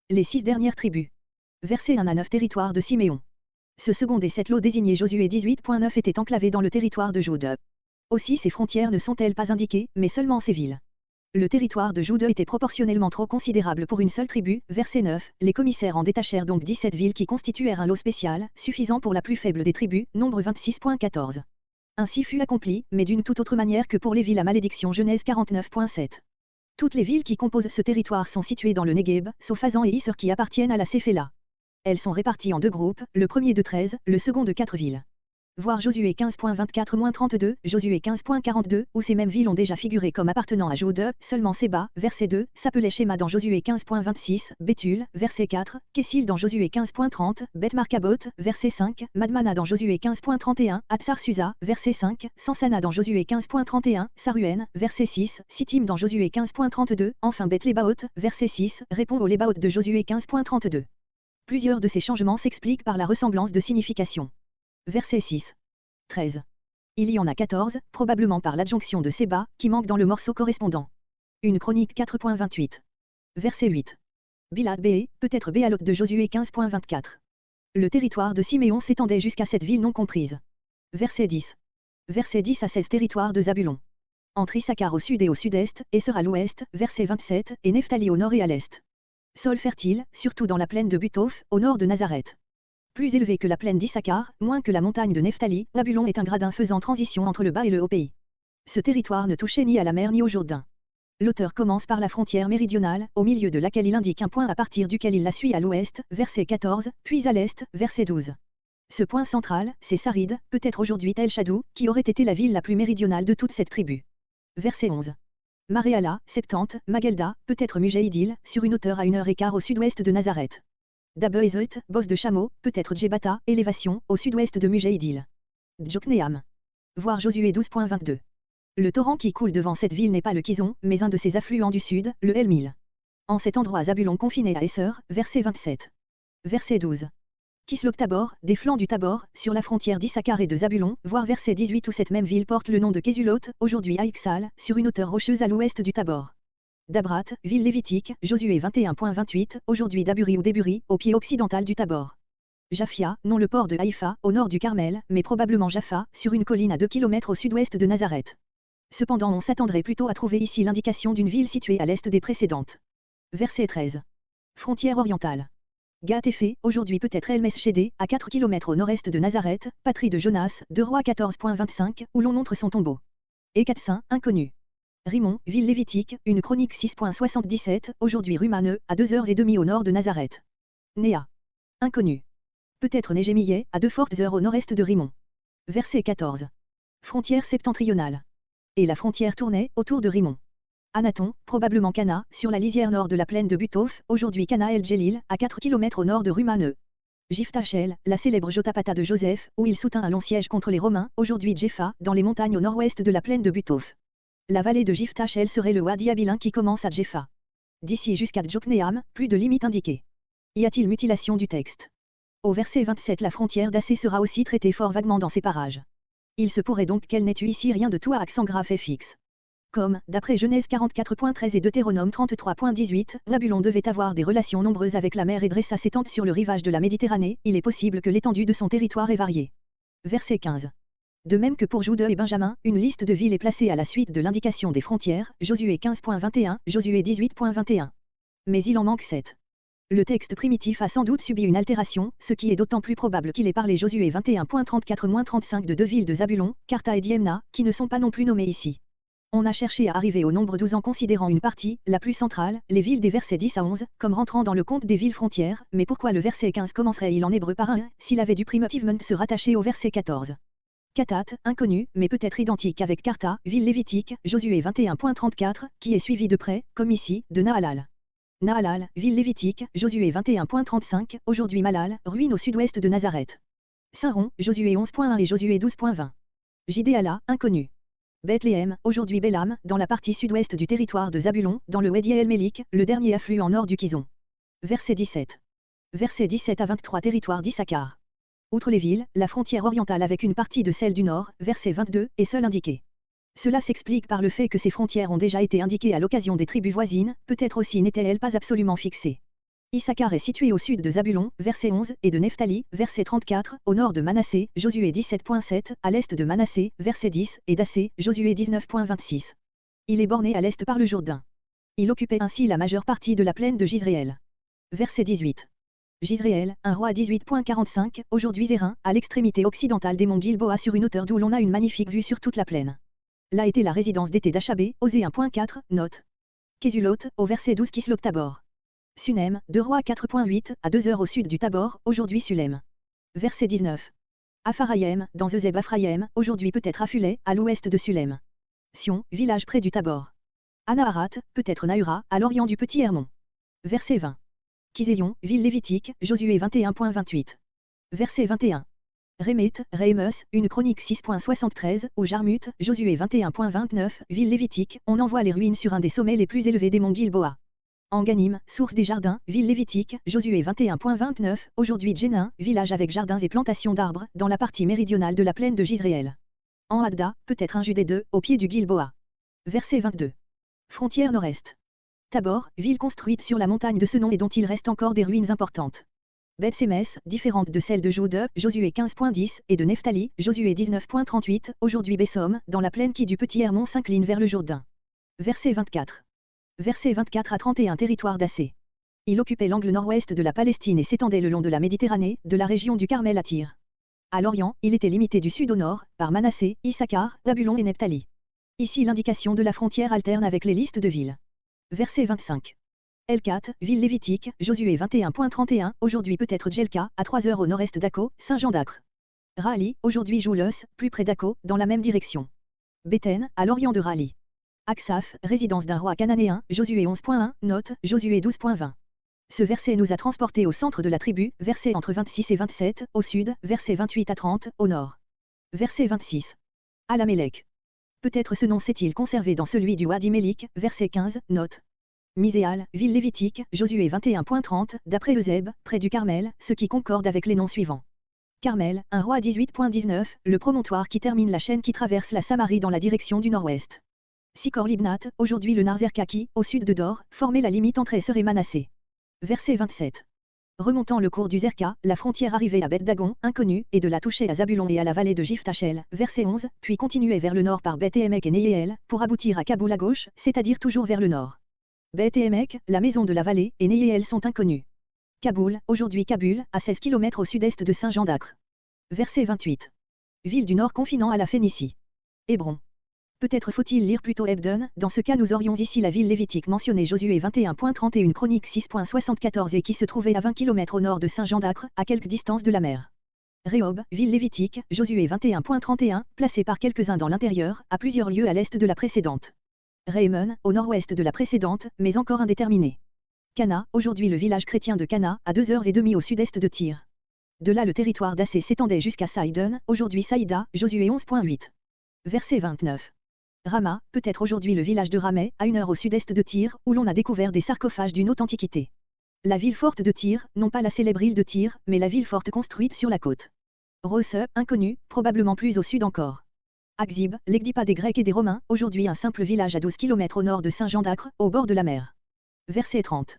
Les 6 dernières tribus. Versets 1 à 9 territoire de Siméon. Ce second des 7 lots désignés Josué 18.9 était enclavé dans le territoire de Juda. Aussi ces frontières ne sont-elles pas indiquées, mais seulement ces villes. Le territoire de Juda était proportionnellement trop considérable pour une seule tribu. Verset 9, les commissaires en détachèrent donc 17 villes qui constituèrent un lot spécial, suffisant pour la plus faible des tribus, nombre 26.14. Ainsi fut accompli, mais d'une toute autre manière que pour les villes à malédiction. Genèse 49.7. Toutes les villes qui composent ce territoire sont situées dans le Negueb, sauf Hazan et Isser qui appartiennent à la Séphéla. Elles sont réparties en 2 groupes, le premier de 13, le second de 4 villes. Voir Josué 15.24-32, Josué 15.42, où ces mêmes villes ont déjà figuré comme appartenant à Juda, seulement Séba, verset 2, s'appelait Shema dans Josué 15.26, Béthul, verset 4, Kessil dans Josué 15.30, Beth Markabot, verset 5, Madmana dans Josué 15.31, Atsar Susa, verset 5, Sansana dans Josué 15.31, Saruen, verset 6, Sittim dans Josué 15.32, enfin Beth Lébaoth, verset 6, répond au Lébaoth de Josué 15.32. Plusieurs de ces changements s'expliquent par la ressemblance de signification. Verset 6. 13. Il y en a 14, probablement par l'adjonction de Séba, qui manque dans le morceau correspondant. Une chronique 4.28. Verset 8. Bilad Bé, peut-être Béalot de Josué 15.24. Le territoire de Siméon s'étendait jusqu'à cette ville non comprise. Verset 10. Verset 10 à 16 territoires de Zabulon. Entre Issachar au sud et au sud-est, Esser à l'ouest, verset 27, et Nephtali au nord et à l'est. Sol fertile, surtout dans la plaine de Butoph, au nord de Nazareth. Plus élevé que la plaine d'Issachar, moins que la montagne de Nephtali, Zabulon est un gradin faisant transition entre le bas et le haut pays. Ce territoire ne touchait ni à la mer ni au Jourdain. L'auteur commence par la frontière méridionale, au milieu de laquelle il indique un point à partir duquel il la suit à l'ouest, verset 14, puis à l'est, verset 12. Ce point central, c'est Sarid, peut-être aujourd'hui Tel Shadou, qui aurait été la ville la plus méridionale de toute cette tribu. Verset 11. Maréala, 70, Magelda, peut-être Mujahidil, sur une hauteur à 1h15 au sud-ouest de Nazareth. Dabeizot, bosse de chameau, peut-être Djebata, élévation, au sud-ouest de Mujahidil. Djokneam. Voir Josué 12.22. Le torrent qui coule devant cette ville n'est pas le Kizon, mais un de ses affluents du sud, le Helmil. En cet endroit Zabulon confiné à Esser, verset 27. Verset 12. Kislok Tabor, des flancs du Tabor, sur la frontière d'Issachar et de Zabulon, voir verset 18 où cette même ville porte le nom de Késulot, aujourd'hui Aïksal, sur une hauteur rocheuse à l'ouest du Tabor. Dabrat, ville lévitique, Josué 21.28, aujourd'hui Daburi ou Déburi, au pied occidental du Tabor. Japhia, non le port de Haïfa, au nord du Carmel, mais probablement Jaffa, sur une colline à 2 km au sud-ouest de Nazareth. Cependant on s'attendrait plutôt à trouver ici l'indication d'une ville située à l'est des précédentes. Verset 13. Frontière orientale. Gath-Éphé, aujourd'hui peut-être El-Meschédé, à 4 km au nord-est de Nazareth, patrie de Jonas, 2 Rois 14.25, où l'on montre son tombeau. Ekatsin, inconnu. Rimon, ville lévitique, une chronique 6.77, aujourd'hui Rumane, à 2h30 au nord de Nazareth. Néa. Inconnu. Peut-être Négémillet, à 2 fortes heures au nord-est de Rimon. Verset 14. Frontière septentrionale. Et la frontière tournait, autour de Rimon. Anaton, probablement Cana, sur la lisière nord de la plaine de Butoph, aujourd'hui Cana el-Djelil, à 4 km au nord de Rumane. Jiftachel, la célèbre Jotapata de Joseph, où il soutint un long siège contre les Romains, aujourd'hui Djeffa, dans les montagnes au nord-ouest de la plaine de Butoph. La vallée de Jiftachel serait le Wadi Abilin qui commence à Djeffa. D'ici jusqu'à Djokneam, plus de limite indiquée. Y a-t-il mutilation du texte? Au verset 27 la frontière d'Assé sera aussi traitée fort vaguement dans ces parages. Il se pourrait donc qu'elle n'ait eu ici rien de tout à accent grave et fixe. Comme, d'après Genèse 44.13 et Deutéronome 33.18, Zabulon devait avoir des relations nombreuses avec la mer et dressa ses tentes sur le rivage de la Méditerranée, il est possible que l'étendue de son territoire ait varié. Verset 15. De même que pour Juda et Benjamin, une liste de villes est placée à la suite de l'indication des frontières, Josué 15.21, Josué 18.21. Mais il en manque 7. Le texte primitif a sans doute subi une altération, ce qui est d'autant plus probable qu'il ait parlé Josué 21.34-35 de 2 villes de Zabulon, Karta et Diemna, qui ne sont pas non plus nommées ici. On a cherché à arriver au nombre 12 en considérant une partie, la plus centrale, les villes des versets 10 à 11, comme rentrant dans le compte des villes frontières, mais pourquoi le verset 15 commencerait-il en hébreu par un, s'il avait dû primitivement se rattacher au verset 14? Katat, inconnu, mais peut-être identique avec Karta, ville lévitique, Josué 21.34, qui est suivi de près, comme ici, de Nahalal. Nahalal, ville lévitique, Josué 21.35, aujourd'hui Malal, ruine au sud-ouest de Nazareth. Saint-Ron, Josué 11.1 et Josué 12.20. Jidéala, inconnu. Bethléem, aujourd'hui Bélam, dans la partie sud-ouest du territoire de Zabulon, dans le Wadi el-Melik, le dernier affluent nord du Kizon. Verset 17. Verset 17 à 23 territoire d'Issachar. Outre les villes, la frontière orientale avec une partie de celle du nord, verset 22, est seule indiquée. Cela s'explique par le fait que ces frontières ont déjà été indiquées à l'occasion des tribus voisines, peut-être aussi n'étaient-elles pas absolument fixées. Issachar est situé au sud de Zabulon, verset 11, et de Nephtali, verset 34, au nord de Manassé, Josué 17.7, à l'est de Manassé, verset 10, et d'Assé, Josué 19.26. Il est borné à l'est par le Jourdain. Il occupait ainsi la majeure partie de la plaine de Jizréel. Verset 18. Jizréel, un roi 18.45, aujourd'hui Zérin, à l'extrémité occidentale des monts Gilboa sur une hauteur d'où l'on a une magnifique vue sur toute la plaine. Là était la résidence d'été d'Achabé, Osée 1.4, note. Késulot, au verset 12 Kislok Tabor. Sunem, 2 Rois 4.8, à 2 heures au sud du Tabor, aujourd'hui Sulem. Verset 19. Apharaïm, dans Zezeb Aphraïm, aujourd'hui peut-être Aphulé, à l'ouest de Sulem. Sion, village près du Tabor. Anaharat, peut-être Nahura, à l'orient du Petit Hermon. Verset 20. Kisélion, ville lévitique, Josué 21.28. Verset 21. Rémeth, Rémus, une chronique 6.73, au Jarmut, Josué 21.29, ville lévitique, on envoie les ruines sur un des sommets les plus élevés des monts Gilboa. En Ganim, source des jardins, ville lévitique, Josué 21.29, aujourd'hui Djenin, village avec jardins et plantations d'arbres, dans la partie méridionale de la plaine de Jizréel. En Hadda, peut-être un Judée 2, au pied du Gilboa. Verset 22. Frontière nord-est. Tabor, ville construite sur la montagne de ce nom et dont il reste encore des ruines importantes. Beth-Sémès, différente de celle de Jude, Josué 15.10, et de Nephtali, Josué 19.38, aujourd'hui Bessom, dans la plaine qui du Petit Hermon s'incline vers le Jourdain. Verset 24. Verset 24 à 31 territoire d'Assé. Il occupait l'angle nord-ouest de la Palestine et s'étendait le long de la Méditerranée, de la région du Carmel à Tyr. À l'Orient, il était limité du sud au nord, par Manassé, Issachar, Zabulon et Nephtali. Ici l'indication de la frontière alterne avec les listes de villes. Verset 25. Elkat, ville lévitique, Josué 21.31, aujourd'hui peut-être Djelka, à 3 heures au nord-est d'Akko, Saint-Jean d'Acre. Rali, aujourd'hui Joulos, plus près d'Akko, dans la même direction. Béthène, à l'orient de Rali. Aksaf, résidence d'un roi cananéen, Josué 11.1, note, Josué 12.20. Ce verset nous a transportés au centre de la tribu, verset entre 26 et 27, au sud, verset 28 à 30, au nord. Verset 26. Alamélec. Peut-être ce nom s'est-il conservé dans celui du Wadi Mélik, verset 15, note. Miséal, ville lévitique, Josué 21.30, d'après Euseb, près du Carmel, ce qui concorde avec les noms suivants. Carmel, un roi 18.19, le promontoire qui termine la chaîne qui traverse la Samarie dans la direction du nord-ouest. Sikor Libnat, aujourd'hui le Narzerka qui, au sud de Dor, formait la limite entre Esser et Manassé. Verset 27. Remontant le cours du Zerka, la frontière arrivait à Beth-Dagon, inconnue, et de la toucher à Zabulon et à la vallée de Jiftachel, verset 11, puis continuait vers le nord par Beth-Emek et Neyéel, pour aboutir à Kaboul à gauche, c'est-à-dire toujours vers le nord. Beth-Emek, la maison de la vallée, et Neyéel sont inconnus. Kaboul, aujourd'hui Kabul, à 16 km au sud-est de Saint-Jean d'Acre. Verset 28. Ville du nord confinant à la Phénicie. Hébron. Peut-être faut-il lire plutôt Hebden, dans ce cas nous aurions ici la ville lévitique mentionnée Josué 21.30 et une chronique 6.74 et qui se trouvait à 20 km au nord de Saint-Jean d'Acre, à quelque distance de la mer. Rehob, ville lévitique, Josué 21.31, placée par quelques-uns dans l'intérieur, à plusieurs lieues à l'est de la précédente. Réhémon, au nord-ouest de la précédente, mais encore indéterminée. Cana, aujourd'hui le village chrétien de Cana, à 2h30 au sud-est de Tyr. De là le territoire d'Assé s'étendait jusqu'à Saïdon, aujourd'hui Saïda, Josué 11.8. Verset 29. Rama, peut-être aujourd'hui le village de Rameh, à 1 heure au sud-est de Tyr, où l'on a découvert des sarcophages d'une haute antiquité. La ville forte de Tyr, non pas la célèbre île de Tyr, mais la ville forte construite sur la côte. Rosse, inconnue, probablement plus au sud encore. Axib, l'Egdipa des Grecs et des Romains, aujourd'hui un simple village à 12 km au nord de Saint-Jean d'Acre, au bord de la mer. Verset 30.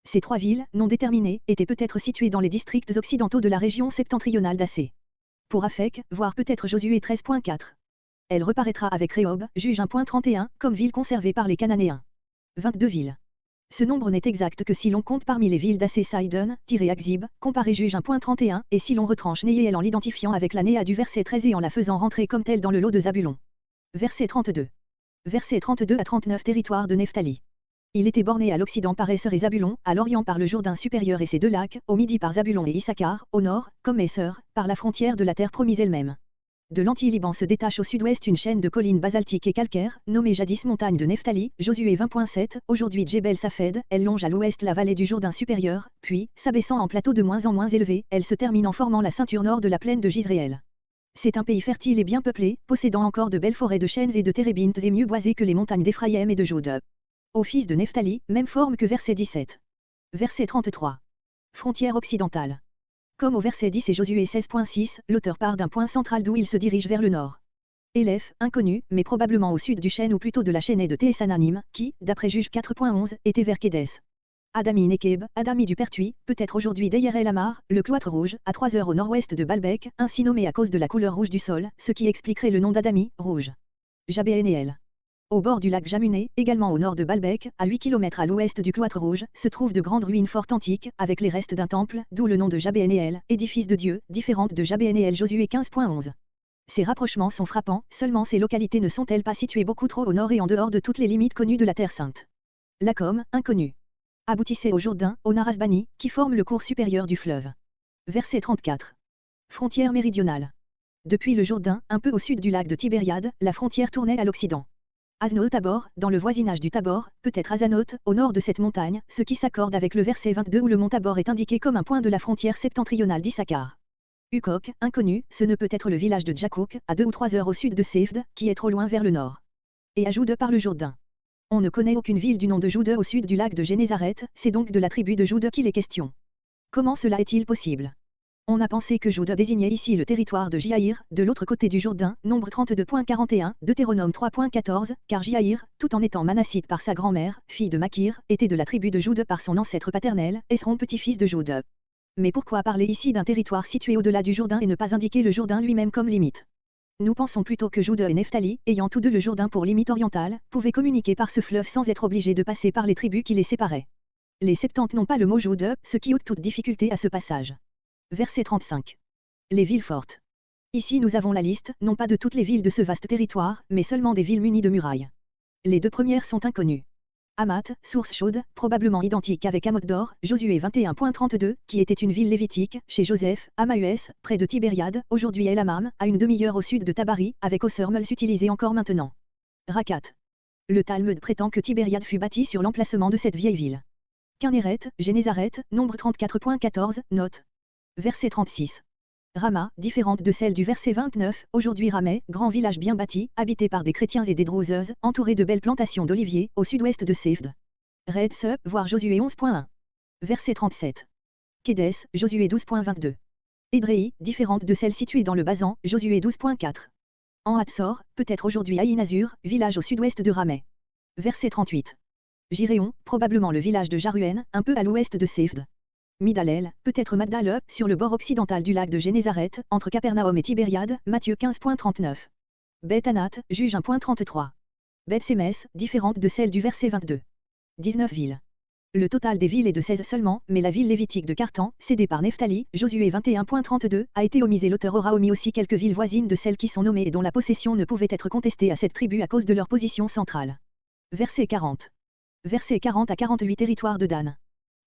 Ces 3 villes, non déterminées, étaient peut-être situées dans les districts occidentaux de la région septentrionale d'Assé. Pour Aphek, voire peut-être Josué 13.4. Elle reparaîtra avec Rehob, juge 1.31, comme ville conservée par les Cananéens. 22 villes. Ce nombre n'est exact que si l'on compte parmi les villes d'Assé Saïdon, tiré Axib, comparé juge 1.31, et si l'on retranche Neyéel en l'identifiant avec la Néa du verset 13 et en la faisant rentrer comme telle dans le lot de Zabulon. Verset 32. Verset 32 à 39 territoire de Nephtali. Il était borné à l'occident par Esser et Zabulon, à l'orient par le Jourdain supérieur et ses 2 lacs, au midi par Zabulon et Issachar, au nord, comme Esser, par la frontière de la terre promise elle-même. De l'Anti-Liban se détache au sud-ouest une chaîne de collines basaltiques et calcaires, nommée jadis montagne de Nephtali, Josué 20.7, aujourd'hui Djebel Safed, elle longe à l'ouest la vallée du Jourdain supérieur, puis, s'abaissant en plateau de moins en moins élevé, elle se termine en formant la ceinture nord de la plaine de Jizréel. C'est un pays fertile et bien peuplé, possédant encore de belles forêts de chênes et de térébintes et mieux boisées que les montagnes d'Éphraïm et de Jude. Aux fils de Nephtali, même forme que verset 17. Verset 33. Frontière occidentale. Comme au verset 10 et Josué 16.6, l'auteur part d'un point central d'où il se dirige vers le nord. Élève, inconnu, mais probablement au sud du chêne ou plutôt de la chaînée de Théessananim, qui, d'après Juge 4.11, était vers Kédès. Adami Nekeb, Adami du Pertuis, peut-être aujourd'hui Deir El Amar, le cloître rouge, à 3 heures au nord-ouest de Baalbek, ainsi nommé à cause de la couleur rouge du sol, ce qui expliquerait le nom d'Adami, rouge. Jabénéel. Au bord du lac Jamuné, également au nord de Baalbek, à 8 km à l'ouest du cloître rouge, se trouvent de grandes ruines fortes antiques, avec les restes d'un temple, d'où le nom de Jabénéel, édifice de Dieu, différente de Jabénéel Josué 15.11. Ces rapprochements sont frappants, seulement ces localités ne sont-elles pas situées beaucoup trop au nord et en dehors de toutes les limites connues de la Terre Sainte. Lacom, inconnu. Aboutissait au Jourdain, au Narasbani, qui forme le cours supérieur du fleuve. Verset 34. Frontière méridionale. Depuis le Jourdain, un peu au sud du lac de Tibériade, la frontière tournait à l'occident. Aznoth Tabor, dans le voisinage du Tabor, peut-être Azanoth, au nord de cette montagne, ce qui s'accorde avec le verset 22 où le mont Tabor est indiqué comme un point de la frontière septentrionale d'Issachar. Ukok, inconnu, ce ne peut être le village de Djakouk, à 2 ou 3 heures au sud de Sefd, qui est trop loin vers le nord. Et à Joude par le Jourdain. On ne connaît aucune ville du nom de Joude au sud du lac de Génézareth, c'est donc de la tribu de Joude qu'il est question. Comment cela est-il possible? On a pensé que Joude désignait ici le territoire de Jaïr, de l'autre côté du Jourdain, nombre 32.41, Deutéronome 3.14, car Jaïr, tout en étant manassite par sa grand-mère, fille de Makir, était de la tribu de Joude par son ancêtre paternel, Esron petit-fils de Joude. Mais pourquoi parler ici d'un territoire situé au-delà du Jourdain et ne pas indiquer le Jourdain lui-même comme limite? Nous pensons plutôt que Joude et Nephtali, ayant tous deux le Jourdain pour limite orientale, pouvaient communiquer par ce fleuve sans être obligés de passer par les tribus qui les séparaient. Les Septante n'ont pas le mot Joude, ce qui ôte toute difficulté à ce passage. Verset 35. Les villes fortes. Ici nous avons la liste, non pas de toutes les villes de ce vaste territoire, mais seulement des villes munies de murailles. Les deux premières sont inconnues. Hamath, source chaude, probablement identique avec Amotdor, Josué 21.32, qui était une ville lévitique, chez Joseph, à Mahuès, près de Tibériade, aujourd'hui El Amam, à une demi-heure au sud de Tabari, avec Ossermels utilisé encore maintenant. Rakat. Le Talmud prétend que Tibériade fut bâtie sur l'emplacement de cette vieille ville. Kinneret, Génézareth, nombre 34.14, note. Verset 36. Rama, différente de celle du verset 29, aujourd'hui Rameh, grand village bien bâti, habité par des chrétiens et des drouseuses, entouré de belles plantations d'oliviers, au sud-ouest de Sefd. Redse, voir Josué 11.1. Verset 37. Kédes, Josué 12.22. Édréi, différente de celle située dans le Basan, Josué 12.4. En Hatsor, peut-être aujourd'hui Aïn Azur, village au sud-ouest de Rameh. Verset 38. Giréon, probablement le village de Jaruen, un peu à l'ouest de Sefd. Midalel, peut-être Magdale, sur le bord occidental du lac de Génézareth, entre Capernaum et Tibériade, Matthieu 15.39. Beth Anat, juge 1.33. Beth Semes, différente de celle du verset 22. 19 villes. Le total des villes est de 16 seulement, mais la ville lévitique de Cartan, cédée par Nephtali, Josué 21.32, a été omise et l'auteur aura omis aussi quelques villes voisines de celles qui sont nommées et dont la possession ne pouvait être contestée à cette tribu à cause de leur position centrale. Verset 40. Verset 40 à 48 territoires de Dan.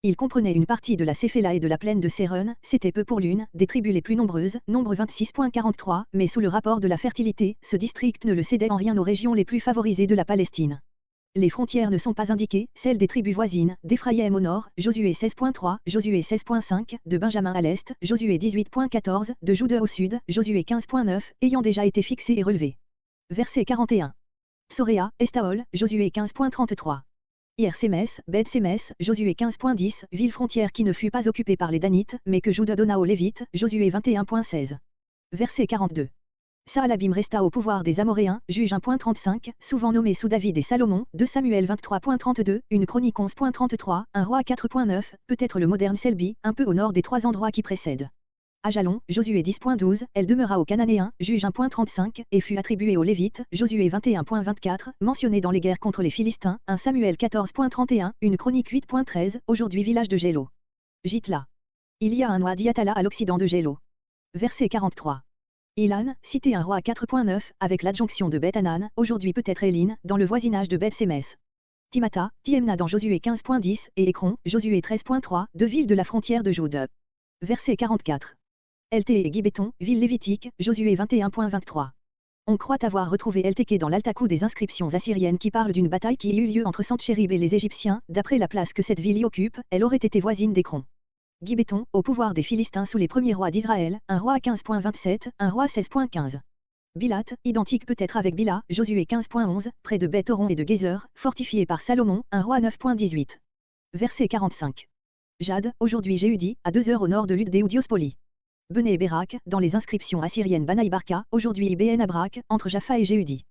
Il comprenait une partie de la Séphéla et de la plaine de Séron, c'était peu pour l'une, des tribus les plus nombreuses, nombre 26.43, mais sous le rapport de la fertilité, ce district ne le cédait en rien aux régions les plus favorisées de la Palestine. Les frontières ne sont pas indiquées, celles des tribus voisines, d'Éphraïm au nord, Josué 16.3, Josué 16.5, de Benjamin à l'est, Josué 18.14, de Jude au sud, Josué 15.9, ayant déjà été fixées et relevées. Verset 41. Psoréa, Estaol, Josué 15.33. Ir-Sémes, Beth-Sémes, Josué 15.10, ville frontière qui ne fut pas occupée par les Danites, mais que Jude donna aux Lévites, Josué 21.16. Verset 42. Saalabim resta au pouvoir des Amoréens, juge 1.35, souvent nommé sous David et Salomon, 2 Samuel 23.32, une chronique 11.33, un roi 4.9, peut-être le moderne Selby, un peu au nord des 3 endroits qui précèdent. Ajalon, Josué 10.12, elle demeura aux Cananéens, juge 1.35, et fut attribuée aux Lévites, Josué 21.24, mentionné dans les guerres contre les Philistins, 1 Samuel 14.31, une chronique 8.13, aujourd'hui village de Gélo. Jitla. Il y a un Wadi Atala à l'occident de Gélo. Verset 43. Ilan, cité un roi 4.9, avec l'adjonction de Beth-Anan, aujourd'hui peut-être Éline, dans le voisinage de Beth-Sémes. Timata, Tiemna dans Josué 15.10, et Écron, Josué 13.3, 2 villes de la frontière de Jude. Verset 44. Lt et Gibéton, ville lévitique, Josué 21.23. On croit avoir retrouvé Eltéké dans l'Altakou des inscriptions assyriennes qui parlent d'une bataille qui eut lieu entre Senchérib et les Égyptiens, d'après la place que cette ville y occupe, elle aurait été voisine d'Écron. Gibéton, au pouvoir des Philistins sous les premiers rois d'Israël, un roi 15.27, un roi 16.15. Bilat, identique peut-être avec Bila, Josué 15.11, près de Beth-Horon et de Gézer, fortifié par Salomon, un roi 9.18. Verset 45. Jade, aujourd'hui Jéhudi, à 2 heures au nord de Luddé ou Diospoli. Bené et Bérak, dans les inscriptions assyriennes Banaï Barka, aujourd'hui Ibn Abrak, entre Jaffa et Jéhudi.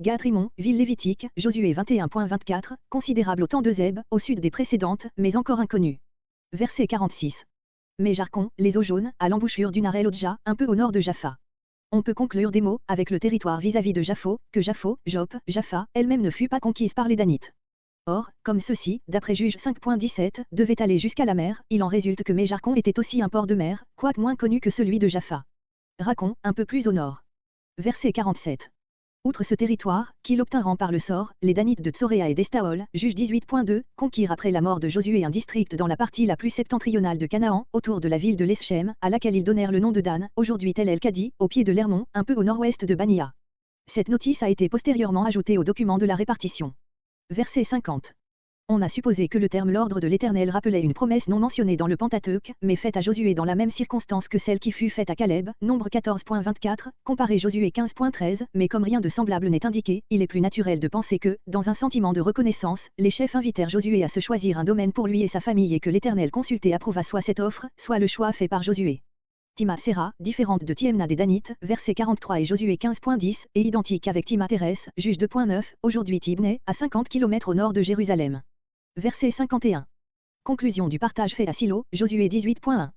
Gath-Rimmon, ville lévitique, Josué 21.24, considérable au temps de Zeb, au sud des précédentes, mais encore inconnue. Verset 46. Mais Jarkon, les eaux jaunes, à l'embouchure du Narel Odja, un peu au nord de Jaffa. On peut conclure des mots, avec le territoire vis-à-vis de Jaffo, que Jaffo, Jope, Jaffa, elle-même ne fut pas conquise par les Danites. Or, comme ceux-ci, d'après Juge 5.17, devaient aller jusqu'à la mer, il en résulte que Méjarkon était aussi un port de mer, quoique moins connu que celui de Jaffa. Racon, un peu plus au nord. Verset 47. Outre ce territoire, qu'ils obtinrent par le sort, les Danites de Tsoréa et d'Estaol, Juge 18.2, conquirent après la mort de Josué un district dans la partie la plus septentrionale de Canaan, autour de la ville de l'Eschem, à laquelle ils donnèrent le nom de Dan, aujourd'hui Tel El-Kadi, au pied de l'Hermon, un peu au nord-ouest de Bania. Cette notice a été postérieurement ajoutée au document de la répartition. Verset 50. On a supposé que le terme l'ordre de l'Éternel rappelait une promesse non mentionnée dans le Pentateuque, mais faite à Josué dans la même circonstance que celle qui fut faite à Caleb, Nombre 14.24, comparé Josué 15.13, mais comme rien de semblable n'est indiqué, il est plus naturel de penser que, dans un sentiment de reconnaissance, les chefs invitèrent Josué à se choisir un domaine pour lui et sa famille et que l'Éternel consulté approuva soit cette offre, soit le choix fait par Josué. Tima Sera, différente de Tiemna des Danites, verset 43 et Josué 15.10, et identique avec Tima Thérès, Juge 2.9, aujourd'hui Tibné, à 50 km au nord de Jérusalem. Verset 51. Conclusion du partage fait à Silo, Josué 18.1.